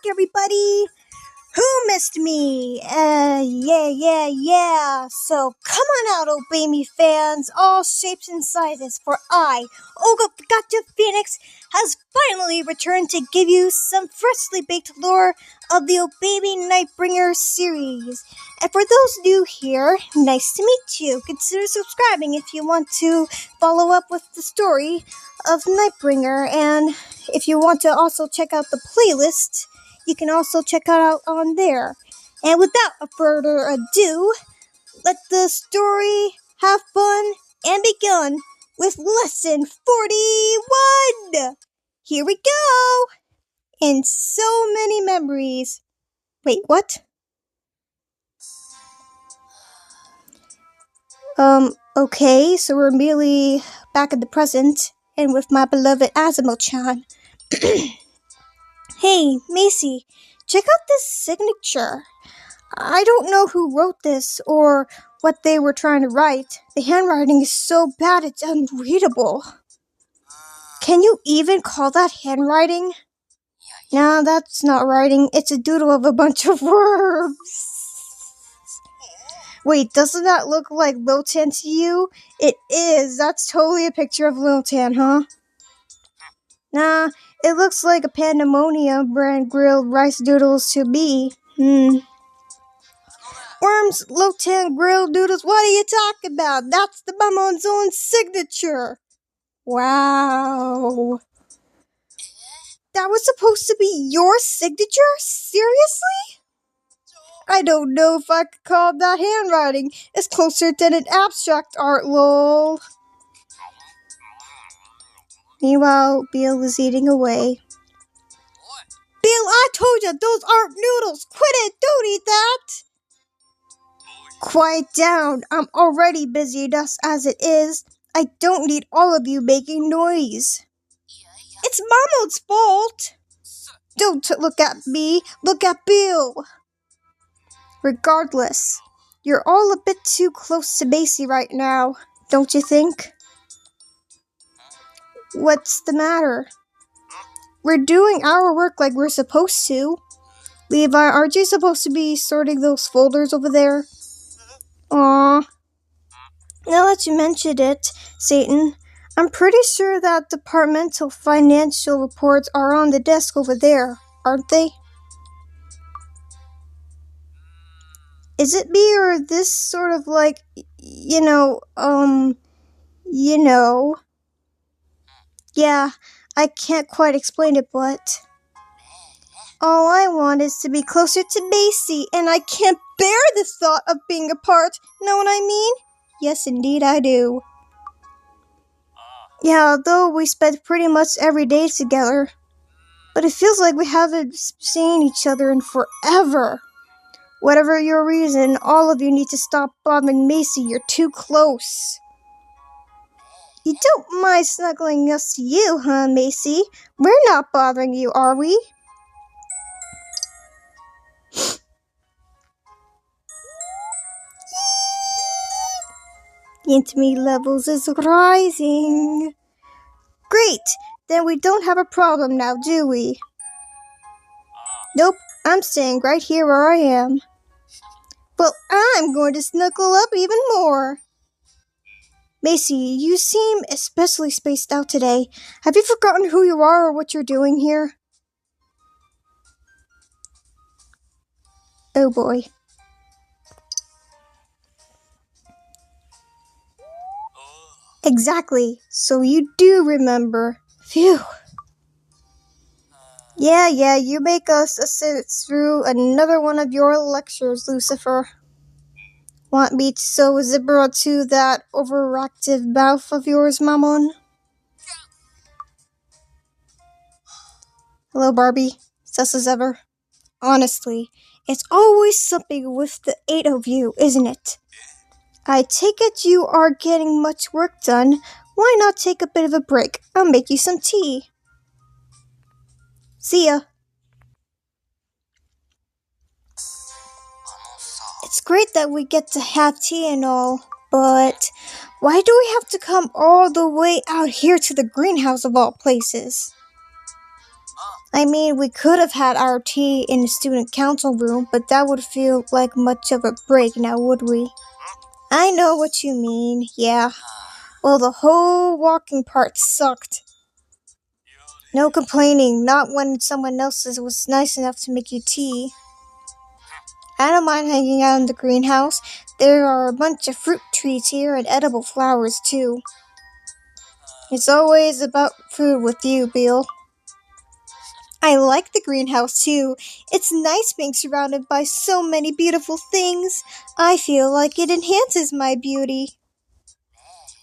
everybody! Who missed me? Yeah. So come on out, Obey Me fans, all shapes and sizes, for I, Olga Gotcha Phoenix, has finally returned to give you some freshly baked lore of the Obey Me Nightbringer series. And for those new here, nice to meet you. Consider subscribing if you want to follow up with the story of Nightbringer, and if you want to also check out the playlist, you can also check it out on there. And without further ado, let the story have fun and begun with lesson 41! Here we go! In so many memories. Wait, what? Okay, so we're immediately back in the present, and with my beloved Azamo-chan. Hey, Macy, check out this signature. I don't know who wrote this or what they were trying to write. The handwriting is so bad it's unreadable. Can you even call that handwriting? Nah, that's not writing. It's a doodle of a bunch of words. Wait, doesn't that look like Lotan to you? It is. That's totally a picture of Lotan, huh? Nah, it looks like a Pandemonium brand grilled rice doodles to me. Worms, Lotan grilled doodles, what are you talking about? That's the Mamon's own signature. Wow. That was supposed to be your signature? Seriously? I don't know if I could call that handwriting. It's closer than an abstract art, lol. Meanwhile, Bill is eating away. Bill, I told you, those aren't noodles. Quit it, don't eat that. Quiet down. I'm already busy enough as it is. I don't need all of you making noise. It's Mamo's fault. Don't look at me. Look at Bill. Regardless, you're all a bit too close to Macy right now, don't you think? What's the matter? We're doing our work like we're supposed to. Levi, aren't you supposed to be sorting those folders over there? Aww. Now that you mentioned it, Satan, I'm pretty sure that departmental financial reports are on the desk over there, aren't they? Is it me or this sort of like, Yeah, I can't quite explain it, but all I want is to be closer to Macy, and I can't bear the thought of being apart. Know what I mean? Yes, indeed I do. Yeah, although we spend pretty much every day together, but it feels like we haven't seen each other in forever. Whatever your reason, all of you need to stop bothering Macy. You're too close. You don't mind snuggling us to you, huh, Macy? We're not bothering you, are we? The intimacy levels is rising. Great! Then we don't have a problem now, do we? Nope, I'm staying right here where I am. Well, I'm going to snuggle up even more. Macy, you seem especially spaced out today. Have you forgotten who you are or what you're doing here? Oh boy. Exactly. So you do remember. Phew. Yeah, you make us sit through another one of your lectures, Lucifer. Want me to sew a zipper onto that overactive mouth of yours, Mammon? Hello, Barbie. Sus as ever. Honestly, it's always something with the 8 of you, isn't it? I take it you are getting much work done. Why not take a bit of a break? I'll make you some tea. See ya. It's great that we get to have tea and all, but why do we have to come all the way out here to the greenhouse of all places? I mean, we could have had our tea in the student council room, but that would feel like much of a break now, would we? I know what you mean, yeah. Well, the whole walking part sucked. No complaining, not when someone else's was nice enough to make you tea. I don't mind hanging out in the greenhouse. There are a bunch of fruit trees here and edible flowers, too. It's always about food with you, Bill. I like the greenhouse, too. It's nice being surrounded by so many beautiful things. I feel like it enhances my beauty.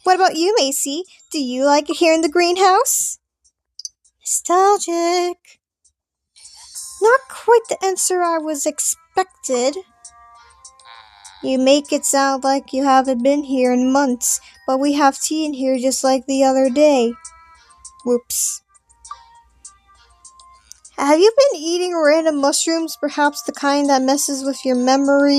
What about you, Macy? Do you like it here in the greenhouse? Nostalgic. Not quite the answer I was expected. You make it sound like you haven't been here in months, but we have tea in here just like the other day. Whoops. Have you been eating random mushrooms, perhaps the kind that messes with your memory?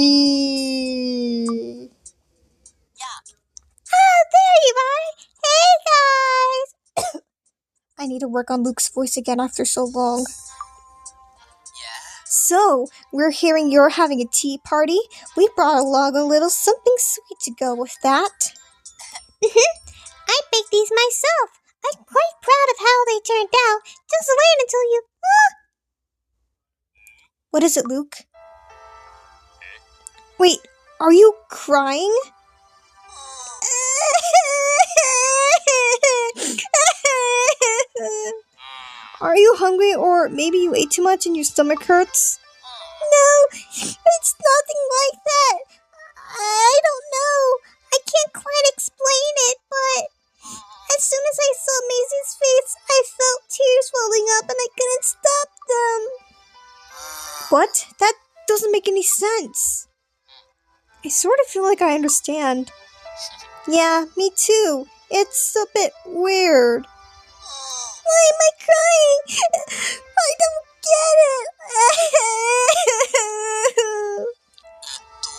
Oh, there you are! Hey, guys! I need to work on Luke's voice again after so long. So, we're hearing you're having a tea party. We brought along a little something sweet to go with that. I baked these myself. I'm quite proud of how they turned out. Just wait until you... What is it, Luke? Wait, are you crying? Are you hungry, or maybe you ate too much and your stomach hurts? No, it's nothing like that. I don't know. I can't quite explain it, but as soon as I saw Maisie's face, I felt tears welling up and I couldn't stop them. What? That doesn't make any sense. I sort of feel like I understand. Yeah, me too. It's a bit weird. Why am I crying? I don't get it.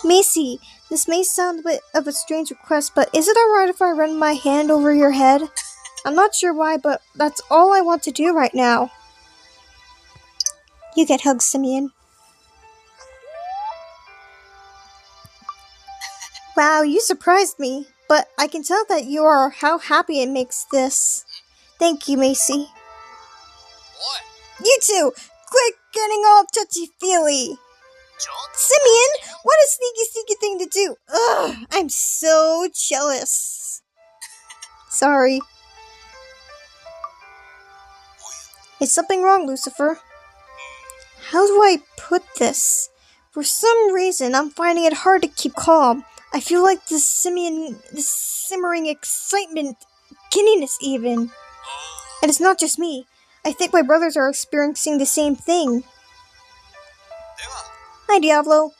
Macy, this may sound a bit of a strange request, but is it alright if I run my hand over your head? I'm not sure why, but that's all I want to do right now. You get hugged, Simeon. Wow, you surprised me, but I can tell that you are how happy it makes this. Thank you, Macy. What? You two, quit getting all touchy-feely. Simeon, what a sneaky thing to do. Ugh, I'm so jealous. Sorry. Is something wrong, Lucifer? How do I put this? For some reason, I'm finding it hard to keep calm. I feel like this simmering excitement, giddiness even. And it's not just me. I think my brothers are experiencing the same thing. Hi, Diablo.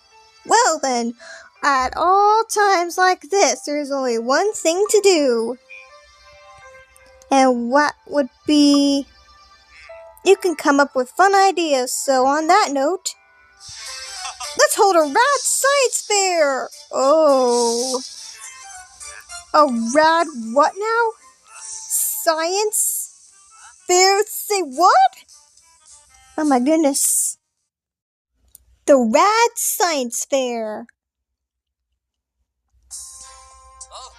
Well then, at all times like this, there's only one thing to do. And what would be... You can come up with fun ideas, so on that note... Let's hold a rad science fair! Oh. A rad what now? Science fair? Say what? Oh my goodness. The rad science fair.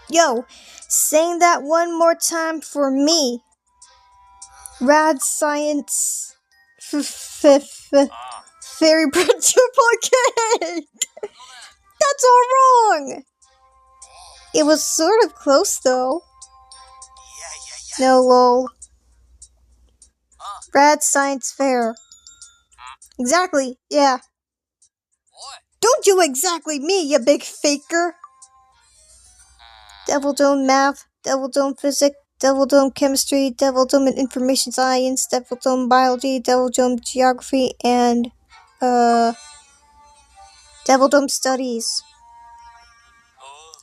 Yo, saying that one more time for me. Rad science fairy duplicate. That's all wrong. It was sort of close though. No, lol. Rad science fair. Exactly, yeah. Don't you exactly me, you big faker. Devil Dome Math, Devil Dome Physics, Devil Dome Chemistry, Devil Dome Information Science, Devil Dome Biology, Devil Dome Geography, and, Devil Dome Studies.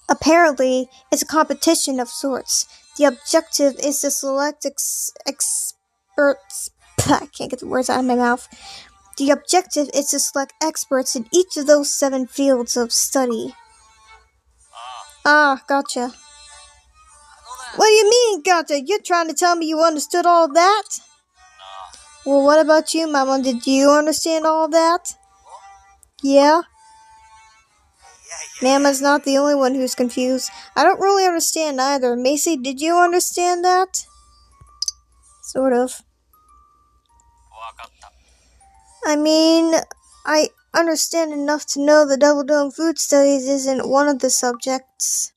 Apparently, it's a competition of sorts. The objective is to select experts... I can't get the words out of my mouth. The objective is to select experts in each of those 7 fields of study. Ah, gotcha. What do you mean, gotcha? You're trying to tell me you understood all that? Well, what about you, Mama? Did you understand all of that? Yeah? Mama's not the only one who's confused. I don't really understand either. Macy, did you understand that? Sort of. I mean, I understand enough to know the Double Dome Food Studies isn't one of the subjects.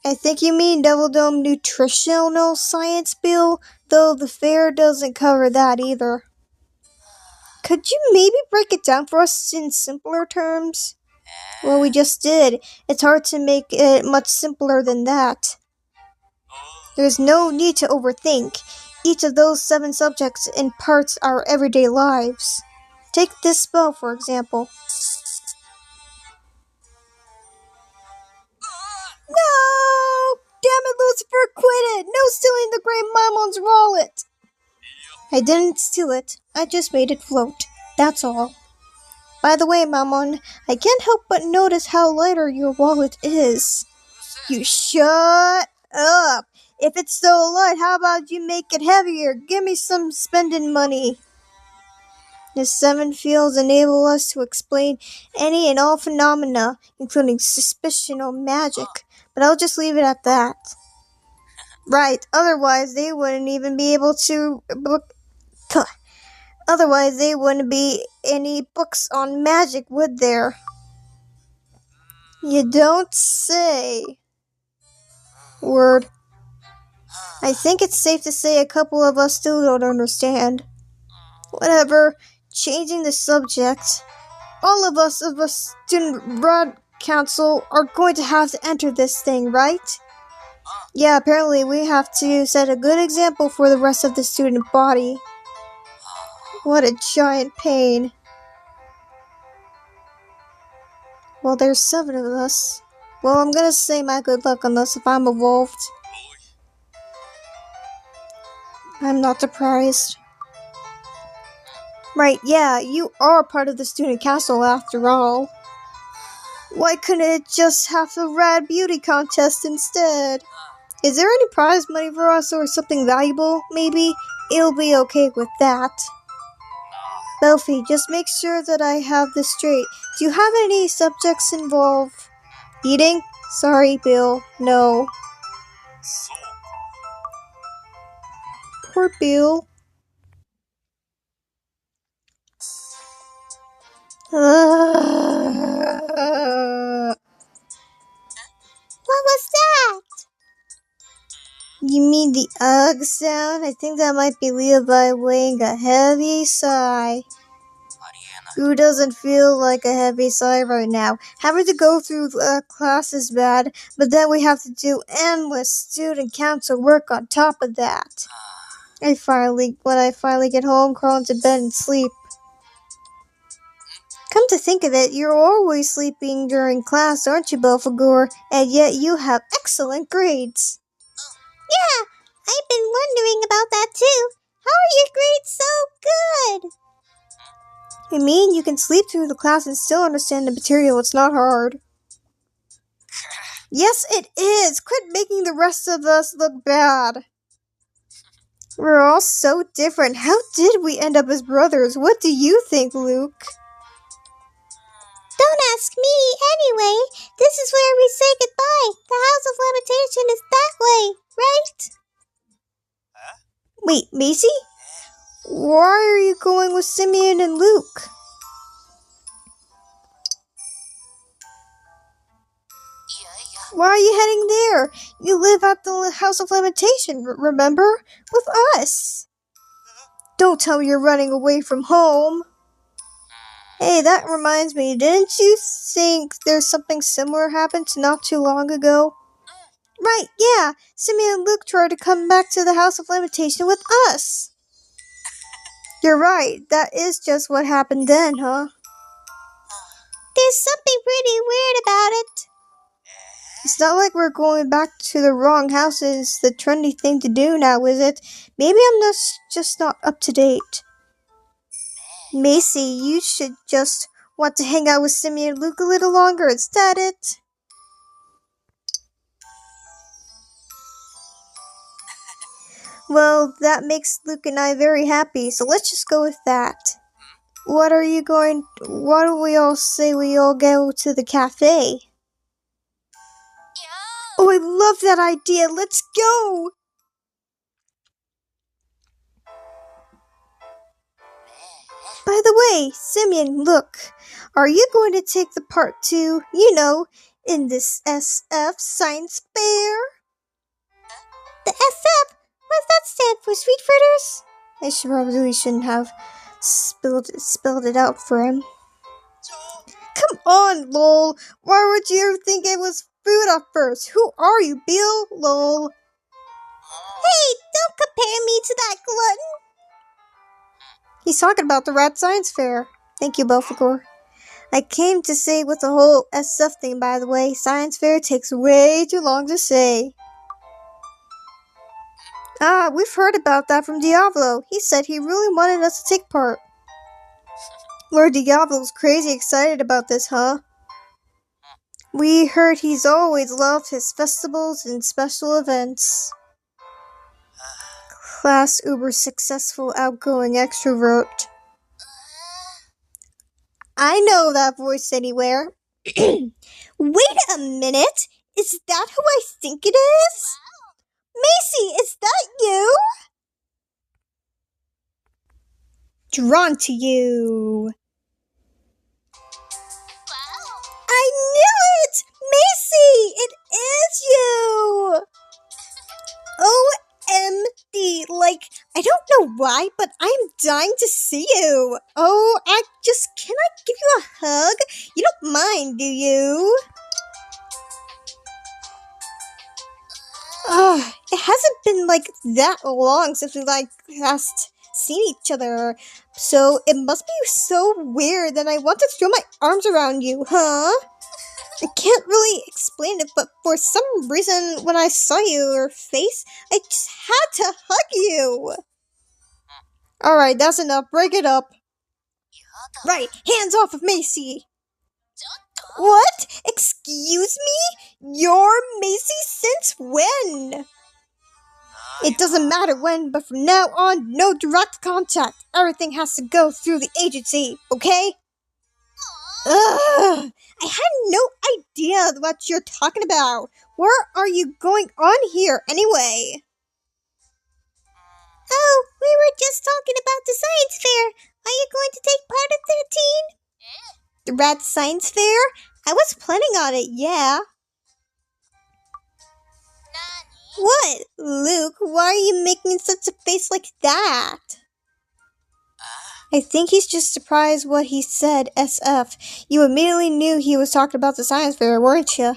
I think you mean Double Dome Nutritional Science, Bill, though the fair doesn't cover that either. Could you maybe break it down for us in simpler terms? Well, we just did. It's hard to make it much simpler than that. There's no need to overthink. Each of those 7 subjects imparts our everyday lives. Take this spell, for example. No! Damn it, Lucifer, quit it! No stealing the Great Mamon's wallet! I didn't steal it. I just made it float. That's all. By the way, Mamon, I can't help but notice how lighter your wallet is. You shut up! If it's so light, how about you make it heavier? Give me some spending money. The 7 fields enable us to explain any and all phenomena, including suspicional magic. But I'll just leave it at that. Right, otherwise they wouldn't even be able to Otherwise there wouldn't be any books on magic, would there? You don't say. Word. I think it's safe to say a couple of us still don't understand. Whatever, changing the subject. All of us of a student broad council are going to have to enter this thing, right? Yeah, apparently we have to set a good example for the rest of the student body. What a giant pain. Well, there's 7 of us. Well, I'm gonna say my good luck on this if I'm involved. I'm not surprised. Right, yeah, you are part of the student council after all. Why couldn't it just have a rad beauty contest instead? Is there any prize money for us or something valuable, maybe? It'll be okay with that. Belfie, just make sure that I have this straight. Do you have any subjects involved? Eating? Sorry, Bill. No. Poor Bill. What was that? You mean the ugh sound? I think that might be Levi weighing a heavy sigh. Who doesn't feel like a heavy sigh right now? Having to go through class is bad, but then we have to do endless student council work on top of that. When I finally get home, crawl into bed and sleep. Come to think of it, you're always sleeping during class, aren't you, Belphegor? And yet you have excellent grades. Yeah, I've been wondering about that too. How are your grades so good? I mean, you can sleep through the class and still understand the material. It's not hard. Yes, it is. Quit making the rest of us look bad. We're all so different. How did we end up as brothers? What do you think, Luke? Don't ask me, anyway. This is where we say goodbye. The House of Limitation is that way, right? Wait, Macy? Why are you going with Simeon and Luke? Why are you heading there? You live at the House of Limitation, remember? With us. Don't tell me you're running away from home. Hey, that reminds me, didn't you think there's something similar happened not too long ago? Right, yeah. Simeon and Luke tried to come back to the House of Limitation with us. You're right, that is just what happened then, huh? There's something pretty weird about it. It's not like we're going back to the wrong house. It's the trendy thing to do now, is it? Maybe I'm just not up to date. Macy, you should just want to hang out with Simeon and Luke a little longer. Is that it? Well, that makes Luke and I very happy, so let's just go with that. Why don't we all say we all go to the cafe? Oh, I love that idea. Let's go. By the way, Simeon, look. Are you going to take the part too, in this SF science fair? The SF? What does that stand for, sweet fritters? I probably shouldn't have spelled it out for him. Come on, lol. Why would you think it was food at first? Who are you, Bill? Lol. Hey, don't compare me to that glutton. He's talking about the Rat Science Fair. Thank you, Belphegor. I came to say with the whole SF thing, by the way. Science Fair takes way too long to say. Ah, we've heard about that from Diavolo. He said he really wanted us to take part. Lord Diavolo's crazy excited about this, huh? We heard he's always loved his festivals and special events. Class uber successful outgoing extrovert. I know that voice anywhere. Wait a minute! Is that who I think it is? Macy, is that you? Drawn to you. I knew it! Macy, it is you! OMD, I don't know why, but I'm dying to see you. Oh, can I give you a hug? You don't mind, do you? It hasn't been that long since we last seen each other, so it must be so weird that I want to throw my arms around you, huh? I can't really explain it, but for some reason, when I saw your face, I just had to hug you. Alright, that's enough. Break it up. Right, hands off of Macy. What? Excuse me? You're Macy since when? It doesn't matter when, but from now on, no direct contact. Everything has to go through the agency, okay? Ugh! I had no idea what you're talking about. Where are you going on here, anyway? Oh, we were just talking about the science fair. Are you going to take part of 13? The Rat Science Fair? I was planning on it, yeah. What? Luke, why are you making such a face like that? I think he's just surprised what he said, SF. You immediately knew he was talking about the science fair, weren't you?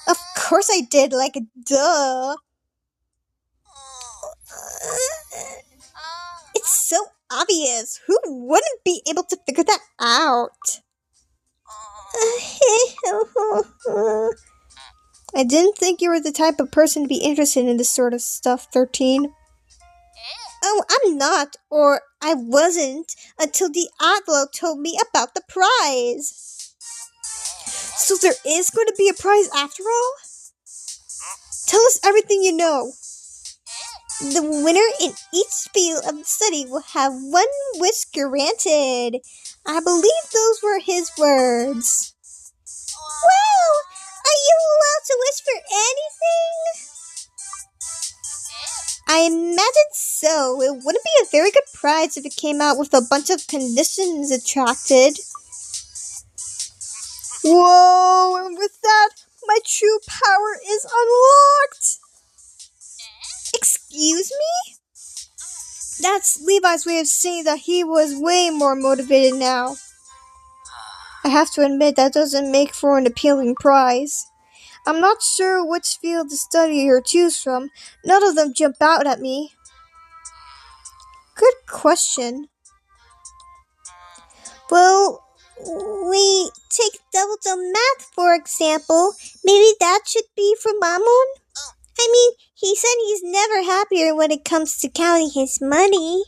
Of course I did, duh. It's so obvious. Who wouldn't be able to figure that out? I didn't think you were the type of person to be interested in this sort of stuff, 13. Oh, I'm not, or I wasn't, until Diablo told me about the prize. So there is going to be a prize after all? Tell us everything you know. The winner in each field of the study will have 1 wish granted. I believe those were his words. Wow! Are you allowed to wish for anything? I imagine so. It wouldn't be a very good prize if it came out with a bunch of conditions attracted. Whoa, and with that, my true power is unlocked! Excuse me? That's Levi's way of saying that he was way more motivated now. I have to admit that doesn't make for an appealing prize. I'm not sure which field to study or choose from. None of them jump out at me. Good question. Well, we take double-dumb math, for example. Maybe that should be for Mammon? I mean, he said he's never happier when it comes to counting his money.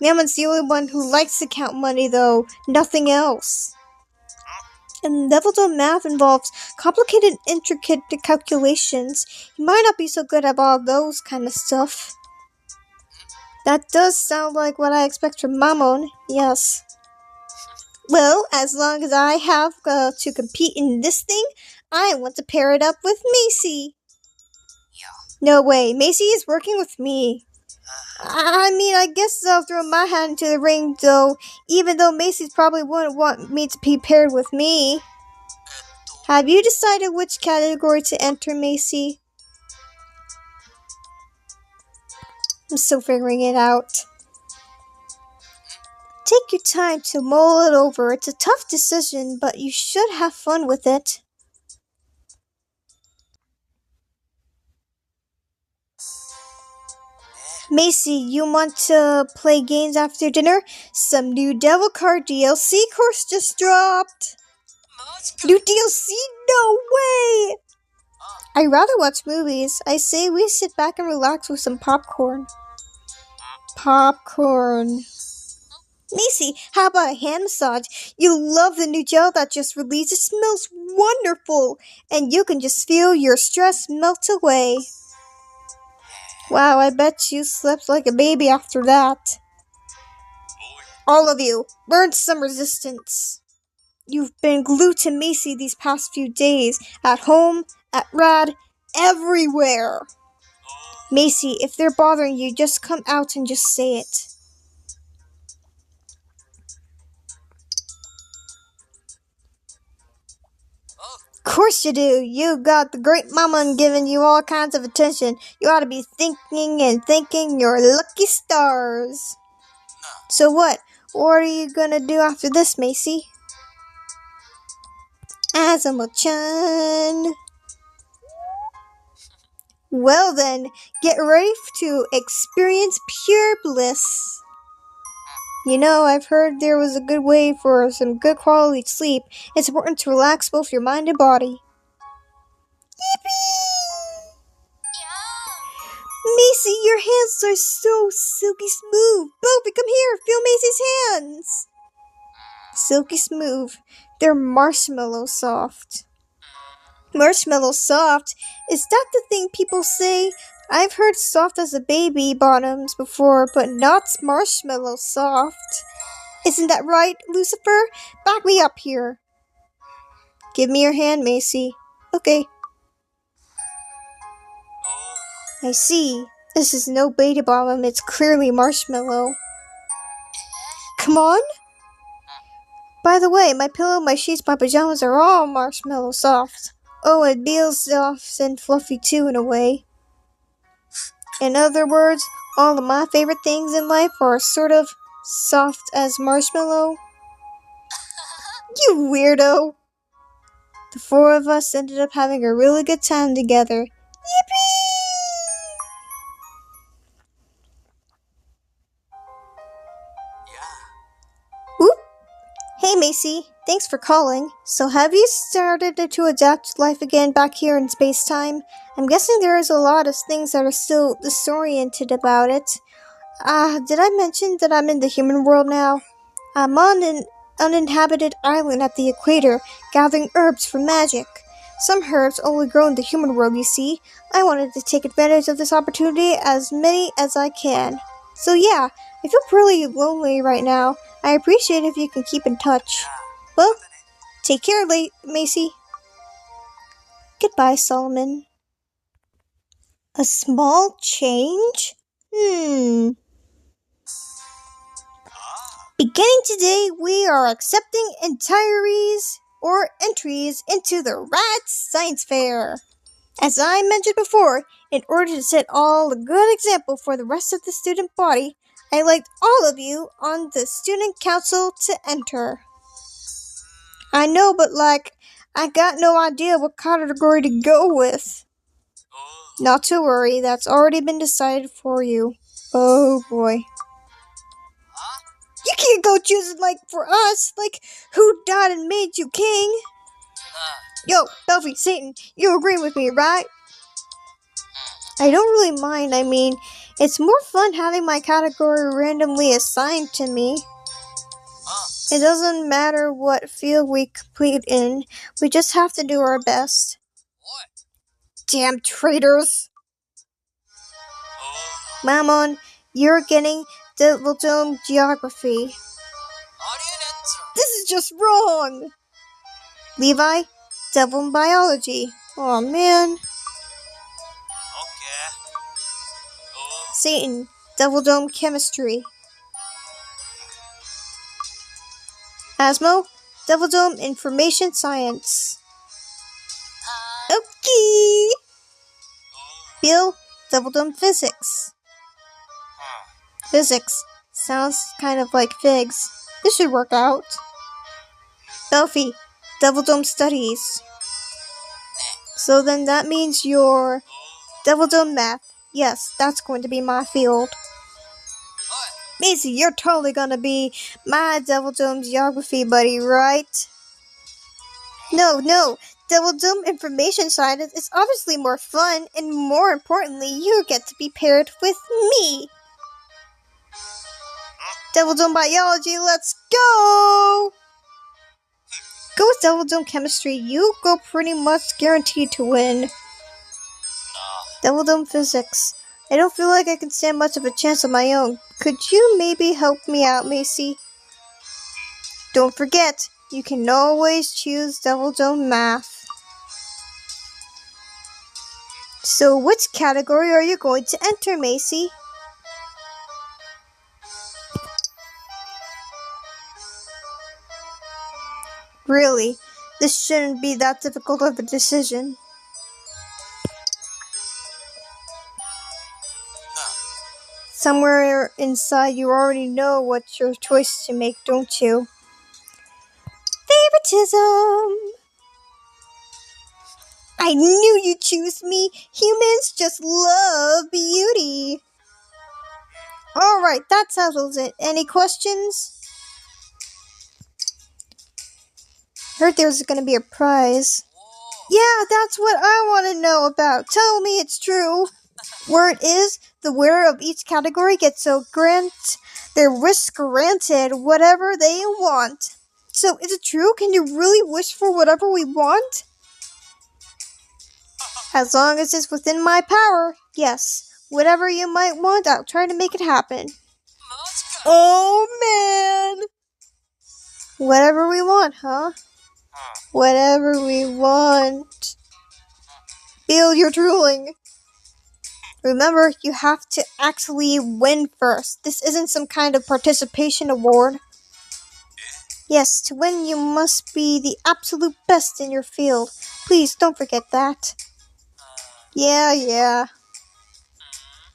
Mammon's the only one who likes to count money, though. Nothing else. And level 2 math involves complicated, intricate calculations. You might not be so good at all those kind of stuff. That does sound like what I expect from Mammon, yes. Well, as long as I have to compete in this thing, I want to pair it up with Macy. No way, Macy is working with me. I mean, I guess I'll throw my hat into the ring, though, even though Macy's probably wouldn't want me to be paired with me. Have you decided which category to enter, Macy? I'm still figuring it out. Take your time to mull it over. It's a tough decision, but you should have fun with it. Macy, you want to play games after dinner? Some new Devil Card DLC course just dropped. New DLC? No way! I'd rather watch movies. I say we sit back and relax with some popcorn. Popcorn. Macy, how about a hand massage? You'll love the new gel that just released. It smells wonderful. And you can just feel your stress melt away. Wow, I bet you slept like a baby after that. All of you, learn some resistance. You've been glued to Macy these past few days. At home, at Rad, everywhere. Macy, if they're bothering you, just come out and just say it. Of course you do. You got the great mama giving you all kinds of attention. You ought to be thinking and thanking your lucky stars. So what? What are you gonna do after this, Macy? Azuma-chan. Well then, get ready to experience pure bliss. You know, I've heard there was a good way for some good quality sleep. It's important to relax both your mind and body. Yippee! Macy, your hands are so silky smooth. Bofi, come here, feel Macy's hands. Silky smooth. They're marshmallow soft. Marshmallow soft? Is that the thing people say? I've heard soft as a baby bottoms before, but not marshmallow soft. Isn't that right, Lucifer? Back me up here. Give me your hand, Macy. Okay. I see. This is no beta bottom, it's clearly marshmallow. Come on. By the way, my pillow, my sheets, my pajamas are all marshmallow soft. Oh, and Beal's soft and fluffy too, in a way. In other words, all of my favorite things in life are sort of soft as marshmallow. You weirdo! The four of us ended up having a really good time together. Yippee! Oop! Hey Macy, thanks for calling. So have you started to adapt to life again back here in space-time? I'm guessing there is a lot of things that are still disoriented about it. Did I mention that I'm in the human world now? I'm on an uninhabited island at the equator, gathering herbs for magic. Some herbs only grow in the human world, you see. I wanted to take advantage of this opportunity as many as I can. So yeah, I feel pretty lonely right now. I appreciate if you can keep in touch. Well, take care, Macy. Goodbye, Solomon. A small change? Beginning today, we are accepting entries into the Rad Science Fair. As I mentioned before, in order to set all a good example for the rest of the student body, I'd like all of you on the student council to enter. I know, but I got no idea what category to go with. Not to worry, that's already been decided for you. Oh boy. You can't go choosing for us. Who died and made you king? Yo, Belfie, Satan, you agree with me, right? I don't really mind. I mean, it's more fun having my category randomly assigned to me. It doesn't matter what field we complete in, we just have to do our best. What? Damn traitors! Mammon, you're getting Devil Dome Geography. This is just wrong! Levi, Devil Biology. Aw, man. Okay. Satan, Devil Dome Chemistry. Asmo, Devil Dome Information Science. Okay! Bill, Devil Dome Physics. Physics. Sounds kind of like figs. This should work out. Belfie, Devil Dome Studies. So then that means you're Devil Dome Math. Yes, that's going to be my field. Macy, you're totally gonna be my Devil Dome Geography buddy, right? No. Devil Dome Information Science is obviously more fun, and more importantly, you get to be paired with me. Devil Dome Biology, let's go! Go with Devil Dome Chemistry, you go pretty much guaranteed to win. Devil Dome Physics. I don't feel like I can stand much of a chance on my own. Could you maybe help me out, Macy? Don't forget, you can always choose Devil Dome Math. So which category are you going to enter, Macy? Really, this shouldn't be that difficult of a decision. Somewhere inside you already know what your choice to make, don't you? Favoritism! I knew you'd choose me! Humans just love beauty! Alright, that settles it. Any questions? Heard there's gonna be a prize. Yeah, that's what I want to know about. Tell me it's true. Word is, the winner of each category gets to grant their wish granted whatever they want. So, is it true? Can you really wish for whatever we want? As long as it's within my power, yes. Whatever you might want, I'll try to make it happen. Oh, man! Whatever we want, huh? Whatever we want. Bill, you're drooling. Remember, you have to actually win first. This isn't some kind of participation award. Yes, to win you must be the absolute best in your field. Please, don't forget that. Yeah.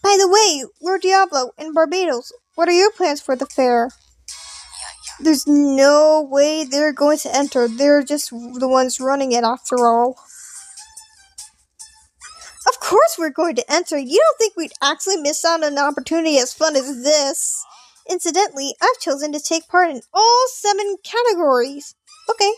By the way, we're Diablo in Barbados. What are your plans for the fair? There's no way they're going to enter. They're just the ones running it after all. Of course we're going to enter. You don't think we'd actually miss out on an opportunity as fun as this? Incidentally, I've chosen to take part in all 7 categories. Okay.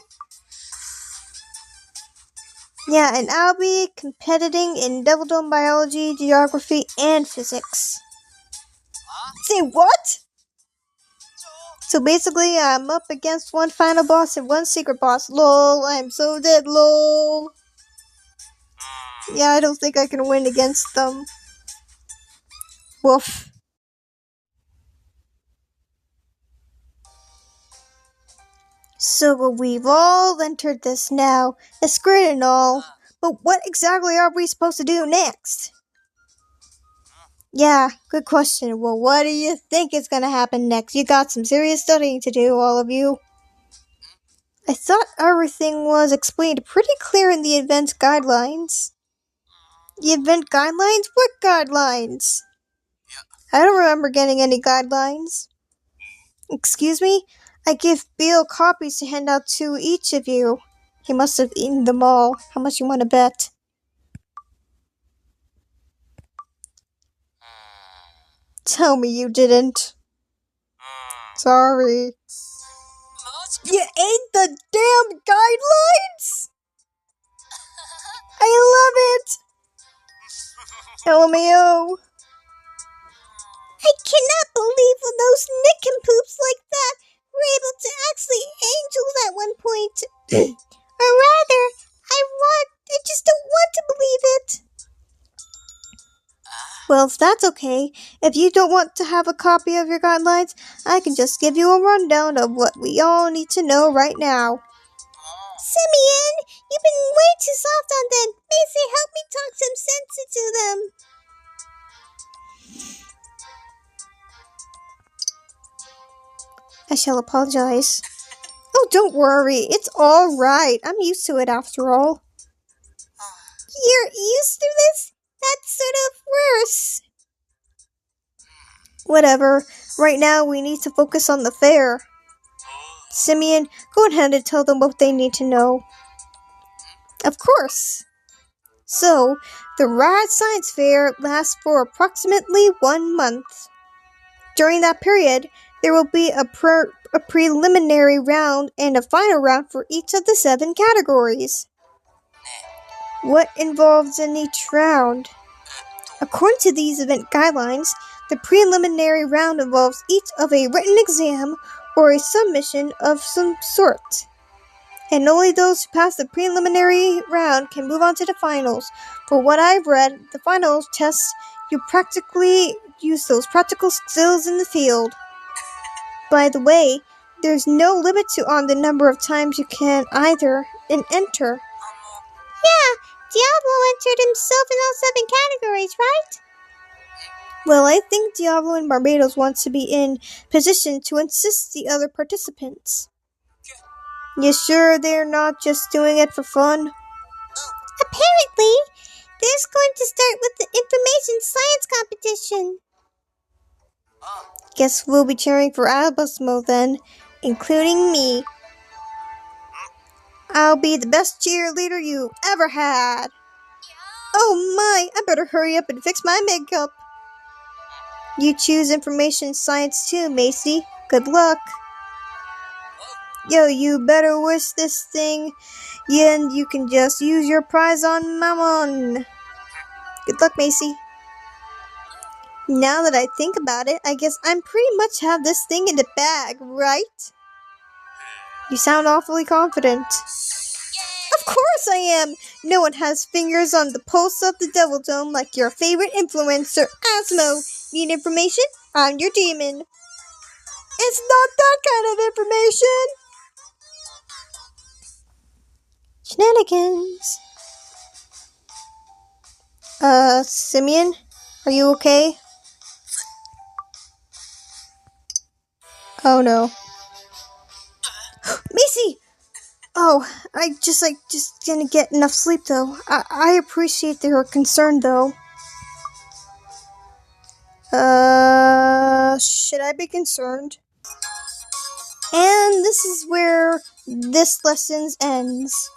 Yeah, and I'll be competing in Devil Dome Biology, Geography, and Physics. Say what? So basically, I'm up against one final boss and one secret boss. Lol, I'm so dead, lol. Yeah, I don't think I can win against them. Woof. So we've all entered this now. It's great and all. But what exactly are we supposed to do next? Yeah, good question. Well, what do you think is gonna happen next? You got some serious studying to do, all of you. I thought everything was explained pretty clear in the event guidelines. The event guidelines? What guidelines? I don't remember getting any guidelines. Excuse me? I gave Bill copies to hand out to each of you. He must have eaten them all. How much you want to bet? Tell me you didn't. Sorry. You ate the damn guidelines? I love it! LMAO. I cannot believe when those nincompoofs like that were able to actually point. Or rather, I just don't want to believe it. Well, if that's okay, if you don't want to have a copy of your guidelines, I can just give you a rundown of what we all need to know right now. Simeon, you've been way too soft on them. Macy, help me talk some sense into them. I shall apologize. Oh, don't worry. It's all right. I'm used to it after all. You're used to this? That's sort of worse. Whatever. Right now, we need to focus on the fair. Simeon, go ahead and tell them what they need to know. Of course. So, the Rad Science Fair lasts for approximately 1 month. During that period, there will be a preliminary round and a final round for each of the 7 categories. What involves in each round? According to these event guidelines, the preliminary round involves each of a written exam or a submission of some sort. And only those who pass the preliminary round can move on to the finals. For what I've read, the finals tests you practically use those practical skills in the field. By the way, there's no limit on the number of times you can either enter. Yeah, Diablo entered himself in all 7 categories, right? Well, I think Diablo and Barbados wants to be in position to assist the other participants. You sure they're not just doing it for fun? Apparently, they're going to start with the information science competition. Guess we'll be cheering for Albusmo then, including me. I'll be the best cheerleader you ever had. Oh my, I better hurry up and fix my makeup. You choose information science too, Macy. Good luck. Yo, you better wish this thing, and you can just use your prize on Mammon. Good luck, Macy. Now that I think about it, I guess I'm pretty much have this thing in the bag, right? You sound awfully confident. Of course I am! No one has fingers on the pulse of the Devil Dome like your favorite influencer, Asmo. Need information? I'm your demon. It's not that kind of information! Shenanigans. Simeon? Are you okay? Oh no. Macy! Oh, I just didn't get enough sleep though. I appreciate their concern though. Should I be concerned? And this is where this lesson ends.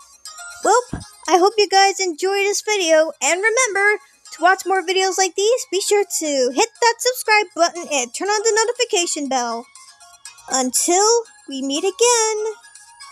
Well, I hope you guys enjoyed this video, and remember, to watch more videos like these, be sure to hit that subscribe button and turn on the notification bell. Until we meet again.